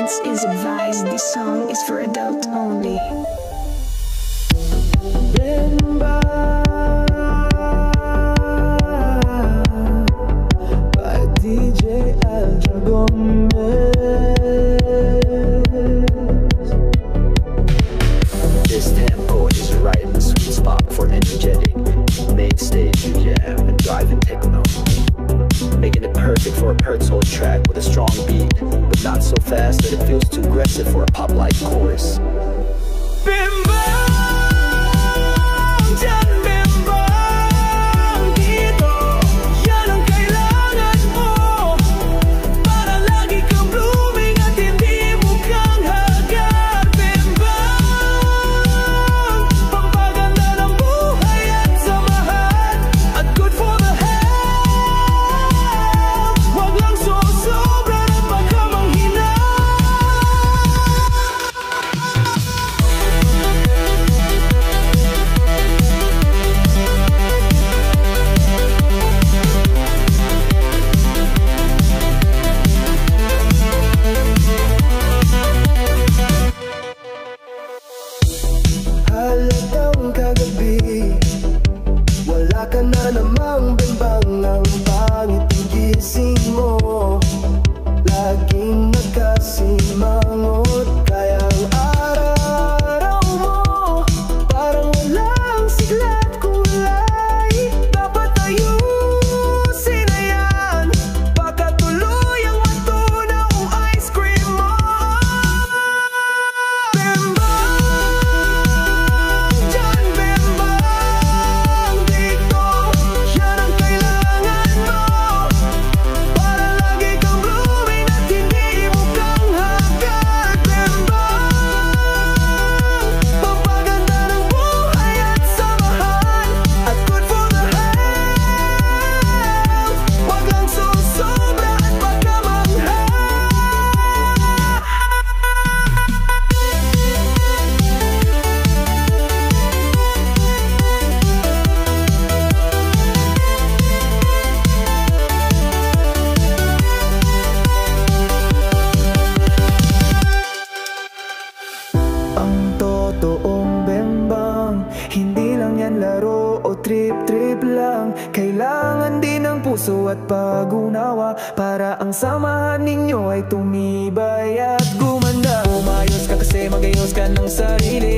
Audience is advised this song is for adult only. Bimba by DJ Aldra Gomez. This tempo is right in the sweet spot for energetic main stage jam and driving techno, making it perfect for a Hertzhold track with a strong beat, but not so fast that it feels too aggressive for a pop-like chorus. Halatang kagabi, wala ka na namang bimbang. Ang pangit ang gising mo, laging nagkasimangot. Kaya ang araw mo parang walang sigla't kulay. Dapat ayusin na yan, baka tuluyang matunaw ang ice cream mo. Ang totoong bembang, hindi lang yan laro o trip-trip lang. Kailangan din ng puso at pag-unawa para ang samahan ninyo ay tumibay at gumanda. Umayos ka kasi magayos ka ng sarili.